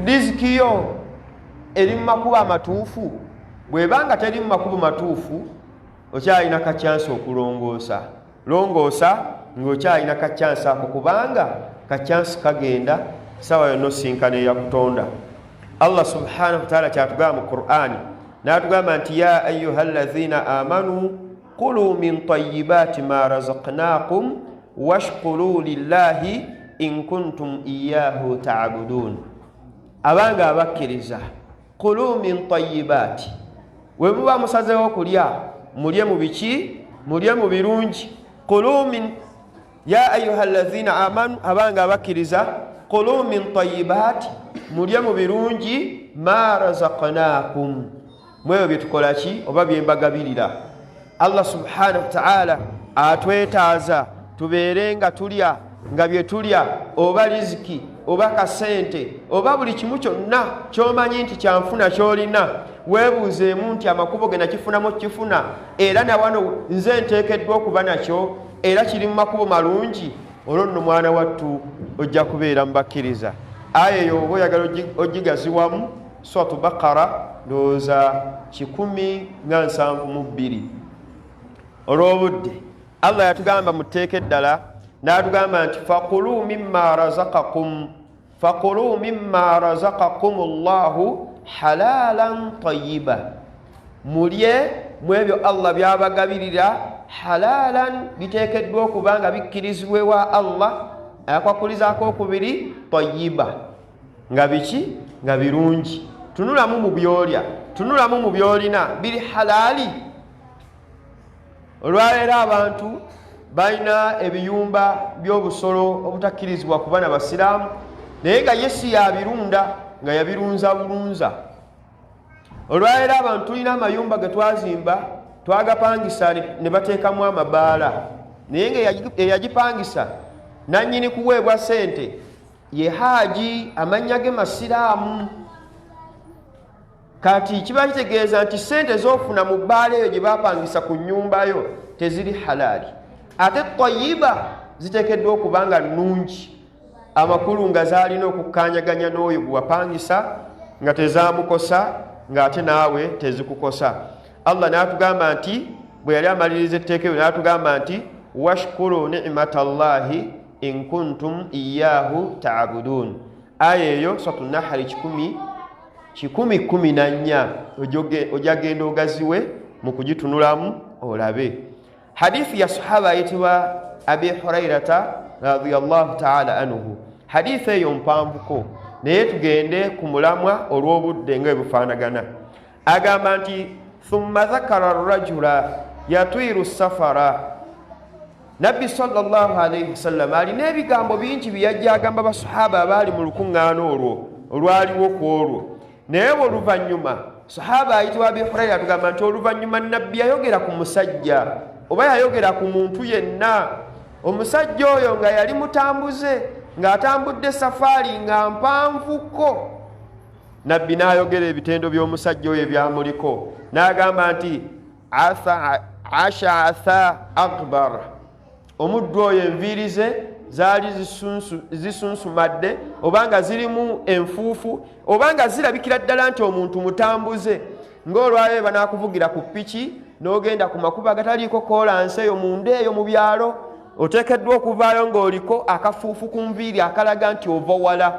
riziki yo eri mu makubo amatuufu. Bwebanga teri mu makubo matuufu okyalina kacyansi okulongoosa. Longoosa ng'okyalina kacyansi ako kubanga kacyansi kagenda sawa yonna osinkana eya Katonda. Allah subhanahu wa ta'ala kyatugamba mu Qur'ani n'atugamba nti ya ayyuha alladhina amanu kulu min tayyibati ma razaqnakum washkuru lillahi in kuntum iyyahu ta'budun. Abanga abakkiriza kulu min tayyibati, we muba musazeewo okulya mulye mu biki? Mulye mu birungi. Kulu min ya ayyuha alladhina amanu, abanga abakkiriza kulu min tayyibati, mulye mu birungi ma razaqnakum, mweyo byetukola ki oba byembagabirira. Allah subhanahu wa ta'ala atwetaaza tubeere nga tulya nga bye tulya oba riziki oba kasente oba buli kimu kyonna ky'omanyi nti kyanfuna ky'olina, weebuuzeemu nti amakubo ge nakifunamu kifuna era na wano nze nteekeddwa okuba nakyo era kiri mu makubo malungi, olwo nno mwana wattu ojja kubeera mu bakkiriza. Aya eyo oba oyagala ogigaziwamu Suratu Baqara ndowooza 172. Olw'obudde Allah yatugamba muteeke eddala n'atugamba nti faqulu mimma razaqakum Allahu halalan tayyiba, mulye mu ebyo Allah byabagabirira halalan, biteekeddwa okuba nga bikkirizibwa ewa Allah. Akwakuliza ak'okubiri tayyiba, nga biki? Nga birungi. Tunulamu mu byolya, tunulamu mu byolina biri halaali. Olwaleero abantu balina ebiyumba by'obusolo obutakkirizibwa kuba na basiraamu, naye nga Yesu yabirunda nga yabirunza bulunza. Olwaleero abantu tulina amayumba ge twazimba twagapangisa ne bateekamu amabaala, naye nga eyagipangisa nannyini kuweebwa sente ye Haaji, amannya ge masiraamu. Kati kiba kitegeeza nti sente z'ofuna mu bbaala eyo gye bapangisa ku nnyumba yo teziri halaali. Ate tayyiba ziteekeddwa okuba nga nnungi, amakulu nga zaalina okukkaanyaganya n'oyo gwe wapangisa nga tezaamukosa ng'ate naawe tezikukosa. Allah n'atugamba nti bwe yali amaliriza etteeka eryo n'atugamba nti washkuru ni'matallahi in kuntum iyyahu ta'budun. Aya eyo Suratu Nahli 10:14 ojagenda ogaziwe mu kugitunulamu olabe. Hadithi ya sahaba ayitibwa Abi Hurairata radiyallahu ta'ala anhu. Hadithi eyo mpanvuko naye tugende ku mulamwa olw'obudde nga ebufaanagana. Agamba nti thumma dhakara ar-rajula yatwiru safara. Nabbi sallallahu alayhi wasallam alina ebigambo bingi byajja agamba basahaba abaali mu lukuŋŋaana olwo olwaliwo ku olwo. Naye oluvannyuma sahaba ayitibwa Abi Hurayra atugamba nti oluvannyuma Nabbi yayogera ku musajja oba yayogera ku muntu yenna. Omusajja oyo nga yali mutambuze ng'atambudde safaari nga mpanvuko. Nabbi n'ayogera ebitendo by'omusajja oyo ebyamuliko n'agamba nti ash'atha akbar, omuddu oyo enviiri ze zaali zisunsumadde obanga zirimu enfuufu obanga zirabikira ddala nti omuntu mutambuze, ng'olwaleero banaakuvugira ku ppiki n'ogenda ku makubo agataliiko koolansi eyo munda eyo mu byalo, oteekeddwa okuvaayo ng'oliko akafuufu ku nviiri akalaga nti ova wala.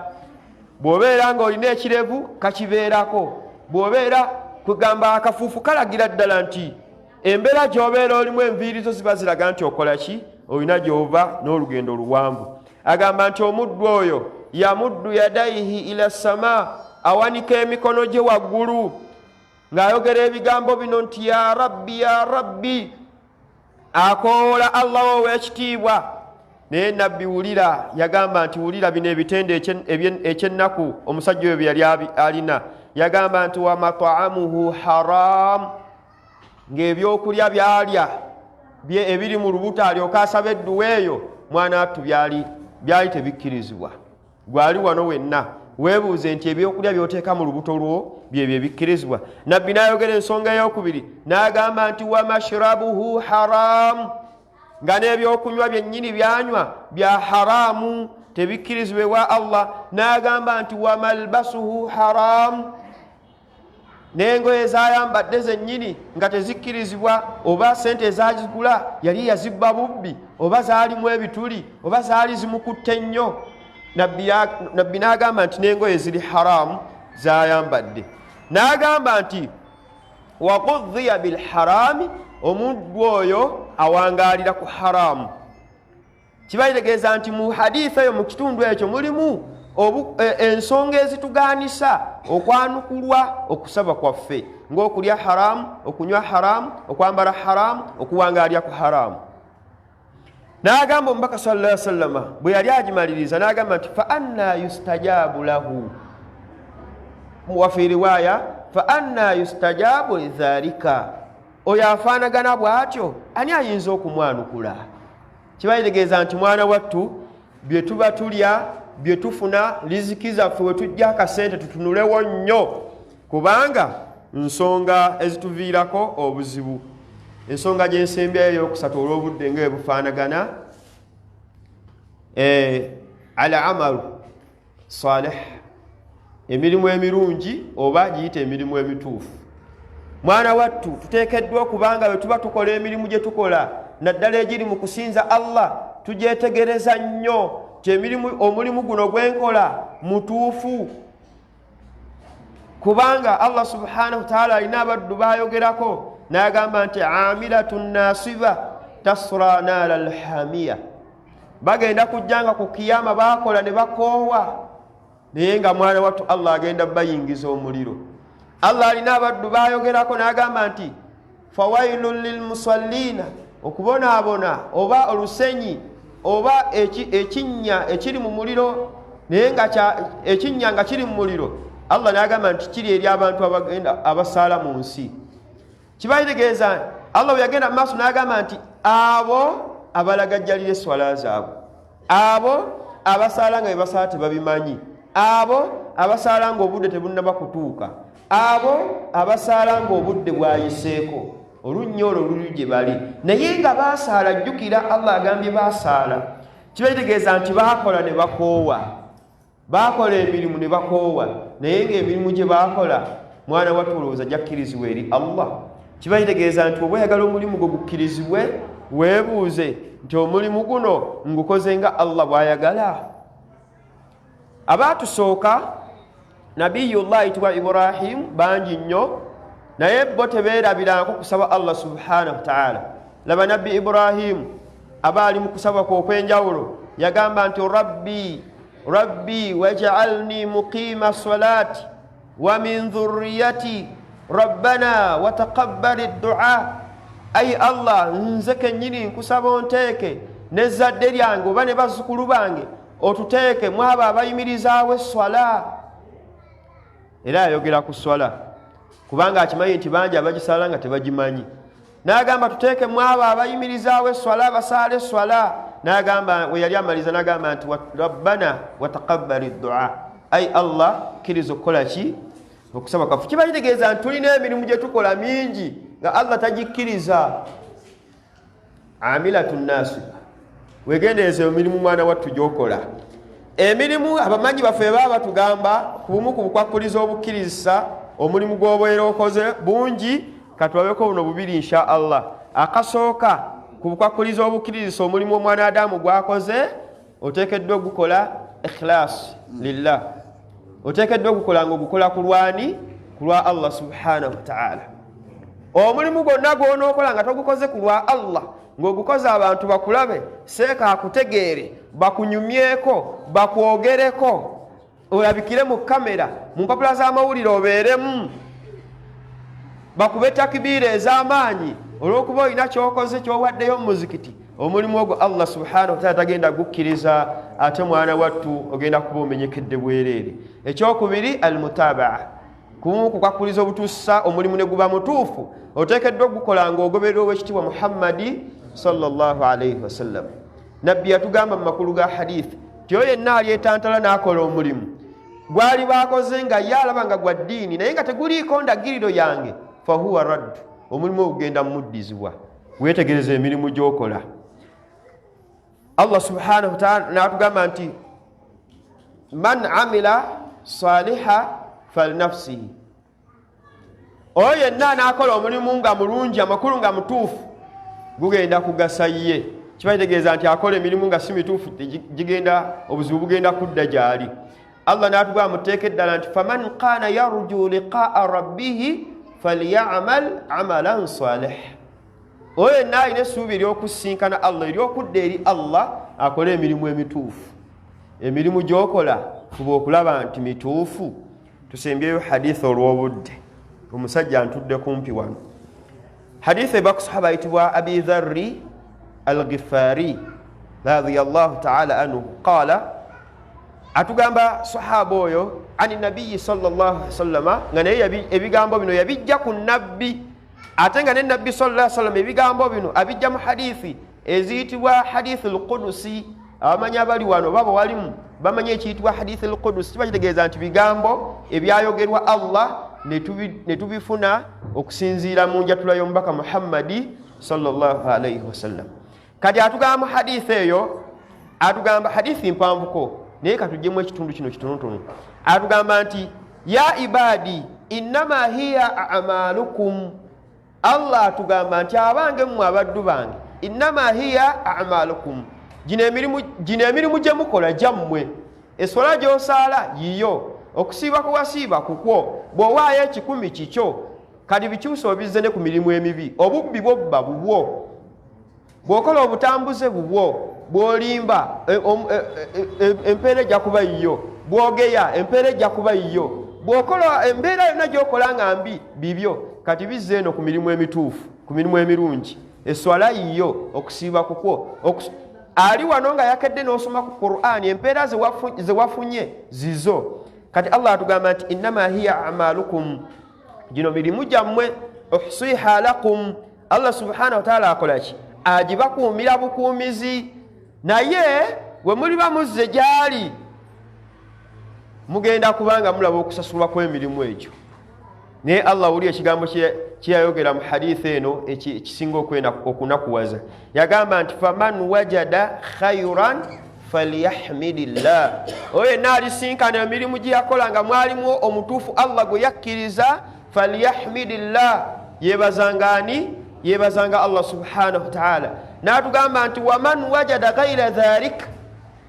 Bw'obeera ng'olina ekirevu kakibeerako, bw'obeera kugamba akafuufu kalagira ddala nti embeera gy'obeera olimu enviiri zo ziba ziraga nti okola ki? Olina gy'ova n'olugendo luwanvu. Agamba nti omuddu oyo yamuddu yadaihi ila sama, awanika emikono gye waggulu ng'ayogera ebigambo bino nti ya rabbi ya rabbi, akoola Allah ow'ekitiibwa. Naye Nabbi wulira, yagamba nti wulira bino ebitendo ekyennaku omusajja oyo bye yali alina. Yagamba nti wa mat'amuhu haram, ng'ebyokulya byalya ebiri mu lubuto alyoka asaba edduwa eyo mwana wattu byali tebikkirizibwa. Gwali wano wenna weebuuze nti ebyokulya by'oteeka mu lubuto lwo byebyo ebikkirizibwa. Nabbi n'ayogera ensonga ey'okubiri n'agamba nti wa mashrabuhu haram, nga n'ebyokunywa byennyini byanywa bya haramu. tebikkirizibwe wa Allah. N'agamba nti wa malbasuhu haram, n'engoye zayambadde zennyini nga tezikkirizibwa, oba sente ezagigula yali yazibba bubbi, oba zaalimu ebituli, oba zaali zimukutte nnyo. Nabbi n'agamba nti n'engoye ziri haramu zayambadde. N'agamba nti wa qudhiya bil harami, omuntu oyo awangaalira ku haramu. Kibayitegeeza nti mu hadithi eyo, mu kitundu ekyo mulimu ensonga ezitugaanisa okwanukulwa okusaba kwaffe, ng'okulya haramu, okunywa haramu, okwambala haramu, okuwangaalira ku haramu. N'agamba omubaka sallallahu alaihi wasallam bwe yali agimaliriza, n'agamba nti fa anna yustajabu lahu, wa fi riwaya fa anna yustajabu lidhalika, oyo afaanagana bw'atyo ani ayinza okumwanukula? Kibayitegeeza nti mwana wattu, bye tuba tulya, bye tufuna, riziki zaffe we tujja akasente tutunulewo nnyo, kubanga nsonga ezituviirako obuzibu. Ensonga gy'ensembyayo ey'okusatu olw'obudde nga ebufaanagana, ala amalu salih, emirimu emirungi oba giyita emirimu emituufu. Mwana wattu, tuteekeddwa okubanga bwe tuba tukola emirimu gye tukola, naddala egiri mu kusinza Allah, tugyetegereza nnyo omulimu guno gwenkola mutuufu, kubanga Allah subhanahu wa ta'ala alina abaddu bayogerako n'agamba nti amilatun nasiba tasra nara alhamiya, bagenda kujjanga ku kiyama bakola ne bakoowa, naye nga mwana wattu Allah agenda bayingiza omuliro. Allah alina abaddu bayogerako n'agamba nti fawailun lilmusallina, okubonaabona oba olusenyi oba ekinnya ekiri mu muliro, naye nga ekinnya nga kiri mu muliro, Allah n'agamba nti kiri eri abantu abagenda abasaala mu nsi. Kibayitegeeza Allah bwe yagenda mu maaso n'agamba nti abo abalagajjalira eswala zaabwe, abo abasaala nga bebasaala tebabimanyi, abo abasaala nga obudde tebunnaba kutuuka, abo abasaala nga obudde bwayiseeko, olunnya olwo luli gye bali naye nga basaala. Jjukira Allah agambye basaala. Kibayitegeeza nti baakola ne bakoowa, baakola emirimu ne bakoowa, naye ng'emirimu gye baakola mwana wattu olowooza gyakkirizibwa eri Allah. Kibayitegeeza nti oba oyagala omulimu gwo gukkirizibwe, weebuuze nti omulimu guno ngukoze nga Allah bw'ayagala. Abaatusooka Nabiyullah ayitibwa Ibrahim bangi nnyo, naye bo tebeerabirako kusaba Allah subhanahu wa ta'ala. Laba Nabbi Ibrahim aba ali mu kusaba kw'okwenjawulo, yagamba nti rabbi waj'alni muqima salati wa min dhurriyyati rabbana wa taqabbal ad-du'a. Ay Allah, nze kennyini nkusaba onteeke n'ezzadde lyange oba ne bazzukulu bange otuteeke mu abo abayimirizaawo esswala. Era ayogera ku swala kubanga akimanyi nti bangi abagisala nga tebagimanyi. N'agamba tuteeke mu abo abayimirizaawo esswala basaala esswala. N'agamba we yali amaliza n'agamba nti rabbana wa taqabbal ad-du'a. Ay Allah, kkiriza okukola ki? Okusaba kwaffe. Kibayitegeeza nti tulina emirimu gye tukola mingi nga Allah tagikkiriza. Amilatun nasiba, wegendeeze emirimu mwana wattu gy'okola. Emirimu abamanyi baffe baba batugamba ku bumu ku bukwakkuliza obukkiriza omulimu gw'obeera okoze bungi, katulabeko buno bubiri insha Allah. Akasooka ku bukwakkuliza obukkiriza omulimu omwana Adamu gwakoze, oteekeddwa ogukola ikhlas lillah, oteekeddwa ogukola ng'ogukola ku lwani? Ku lwa Allah subhanahu wa ta'ala. Omulimu gwonna gw'onookola nga togukoze ku lwa Allah, ng'ogukoze abantu bakulabe, seeka akutegeere, bakunyumyeko, bakwogereko, olabikire mu kamera, mu mpapula z'amawulire obeeremu, bakube takbiira ez'amaanyi olw'okuba olina ky'okoze ky'owaddeyo mu muzikiti. Omulimu ogwo Allah subhanahu wa ta'ala tagenda gukkiriza, ate mwana wattu ogenda kuba omenyekedde bwereere. Ekyokubiri almutabaa, kumu kukakkuliza obutuusa omulimu ne guba mutuufu, oteekeddwa ogukola ng'ogoberera ow'ekitiibwa Muhammadi sallallahu alayhi wasallam. Nabbi yatugamba mu makulu ga hadithi ti oyo yenna alyetantala n'akola omulimu gwali baakoze nga ye alaba nga gwa ddiini naye nga teguliiko ndagiriro yange, fahuwa raddu, omulimu ogugenda muddizibwa. Weetegereza emirimu gy'okola. Allah subhanahu wa ta'ala n'atugamba nti man amila saliha falnafsihi oyo yenna n'akola omulimu nga mulungi amakulu nga mutuufu gugenda kugasa ye kiba kitegeeza nti akola emirimu nga si mituufu gigenda obuzibu bugenda kudda gyali Allah n'atugamba muteeka eddala nti faman kaana yarju liqaa rabbihi falyamal amalan salih oyo yenna alina essuubi ery'okusinkana Allah ery'okudda eri Allah akole emirimu emituufu emirimu gy'okola fuba okulaba nti mituufu tusembyeyo hadisi olw'obudde omusajja antudde kumpi wano hadisi eba ku sahaba ayitibwa abi dharri al-ghifari radiyallahu ta'ala anhu qala atugamba sahaba oyo ani nabiyyi sallallahu alaihi wasallama nga naye ebigambo bino yabijja ku nabbi ate nga ne nabbi sallallahu alaihi wasallam ebigambo bino abijja mu hadisi eziyitibwa hadithul qudusi abamanyi abali wano baba walimu bamanyi ekiyitibwa hadithul qudusi kiba kitegeeza nti bigambo ebyayogerwa Allah ne tubifuna okusinziira mu njatula y'omubaka Muhammadi sallallahu alaihi wasallam kati atugamba hadisi eyo atugamba hadisi mpanvuko naye katujjemu ekitundu kino kitonotono atugamba nti ya ibadi innama hiya a'malukum Allah atugamba nti abange mmwe abaddu bange innama hiya a'malukum gino emirimu gye mukola gyammwe eswala gy'osaala yiyo okusiiba kuwasiiba kukwo bw'owaayo 10 kikyo kati bikyusa obizze ne ku mirimu emibi obubbi bwobba bubwo bw'okola obutambuze bubwo bw'olimba empeera ejja kuba yiyo bw'ogeya empeera ejja kuba yiyo bw'okola embeera yonna gy'okola nga mbi bibyo kati bizze eno ku mirimu emituufu ku mirimu emirungi eswala yiyo okusiiba kukwo ali wano nga yakedde n'osoma ku Qur'ani empeera ze wafunye zizo kati Allah atugamba nti innama hiya a'malukum gino mirimu gyammwe uhsiha lakum Allah subhanahu wa ta'ala akolaki agibakuumira bukuumizi naye bwe muliba muzze gyali mugenda kubanga mulaba okusasulwa kw'emirimu egyo naye Allah wuli ekigambo kyeyayogera mu hadisi eno ekisinga okunakuwaza yagamba nti faman wajada khayran falyahmidillah oyo naalisinkana emirimu gye yakola nga mwalimu omutuufu Allah gwe yakkiriza falyahmidillah yebazangani yebazanga Allah subhanahu wa ta'ala n'atugamba nti waman wajada ghayra dhalik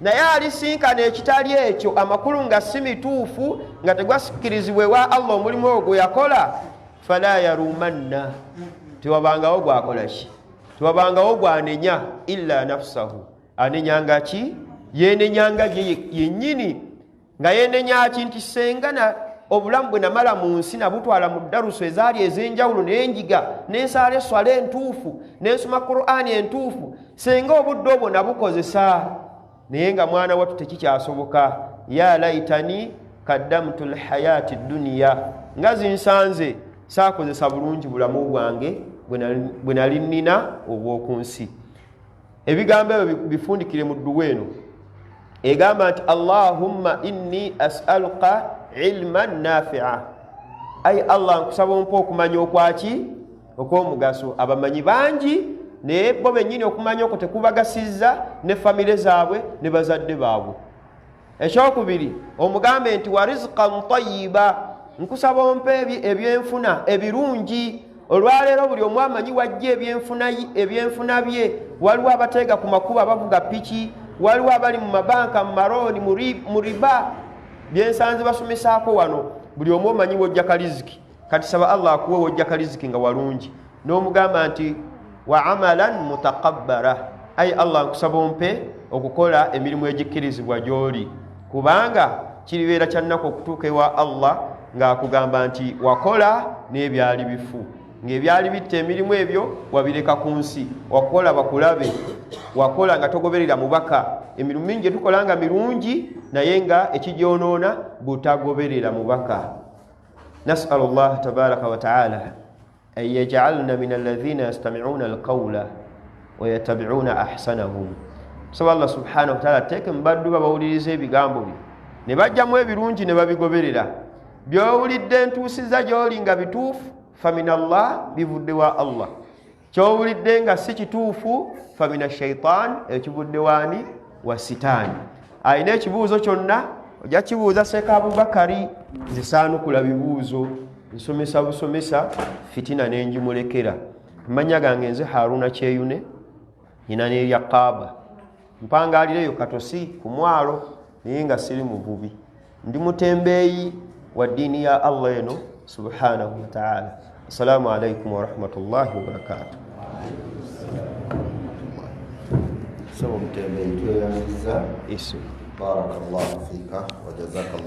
naye alisinkana ekitali ekyo amakulu nga si mituufu nga tegwasikkirizibwe wa Allah omulimu ogwo yakola fala yarumanna tewabangawo gwakola ki tewabangawo gwanenya illa nafsahu anenyanga ki yenenyanga yennyini nga yenenya ki nti sengana obulamu bwe namala mu nsi nabutwala mu daruso ezaali ez'enjawulo n'enjiga n'ensaala eswala entuufu n'ensoma Qur'ani entuufu senga obudde obwo nabukozesa naye nga mwana wattu tekikyasoboka ya laitani kaddamtu lhayati duniya nga zinsanze saakozesa bulungi bulamu bwange bwe nali nnina obw'oku nsi ebigambo ebyo bifundikire mu dduwa eno egamba nti allahumma inni as'aluka ilman nafi'a ay Allah nkusaba ompa okumanya okwaki okw'omugaso abamanyi bangi naye bo bennyini okumanya okwo tekubagasizza ne famire zaabwe ne bazadde baabwe ekyokubiri omugambe nti wa rizqan tayyiba nkusaba ompa ebyenfuna ebirungi olwaleero buli omu amanyi wajja ebyenfuna bye waliwo abateega ku makubo abavuga piki waliwo abali mu mabanka mu marooni mu riba byensanze basomesaako wano buli omu omanyi wojja kaliziki kati saba Allah akuwe wojja kaliziki nga walungi n'omugamba nti wa amalan mutakabbara ay Allah nkusaba ompe okukola emirimu egikkirizibwa gy'oli kubanga kiribeera kyannaku okutuuka ewa Allah ng'akugamba nti wakola n'ebyali bifu ng'ebyali bitta emirimu ebyo wabireka ku nsi wakola bakulabe wakola nga togoberera mubaka emirimu mingi etukola nga mirungi naye nga ekigyonoona butagoberera mubaka nas'alu Allah tabaraka wa ta'ala an yaj'alna min alladhina yastami'una alqawla wa yattabi'una ahsanahu saba Allah subhanahu wa ta'ala teke mbaddu babawuliriza ebigambo bye ne bajjamu ebirungi ne babigoberera byowulidde ntuusiza gy'oli nga bituufu famina Allah bivudde wa Allah kyowulidde nga si kituufu famina shaitan ekivudde waani wa sitaani ayina ekibuuzo kyonna ojja kibuuza Seeka Abubakari, nze saanukula bibuuzo, nsomesa busomesa, fitina n'enjimulekera. Amanya gange nze Haruna Kyeyune, nina n'erya Kaaba. Mpangalireyo katosi ku mwalo naye nga siri muvubi. Ndi mutembeeyi wa ddiini ya Allah eno subhanahu wa ta'ala. Assalamu alaikum wa rahmatullahi wa barakatuh. Sema mtembeeyi tweyanziza. Isu. Barakallahu fika wa jazakallahu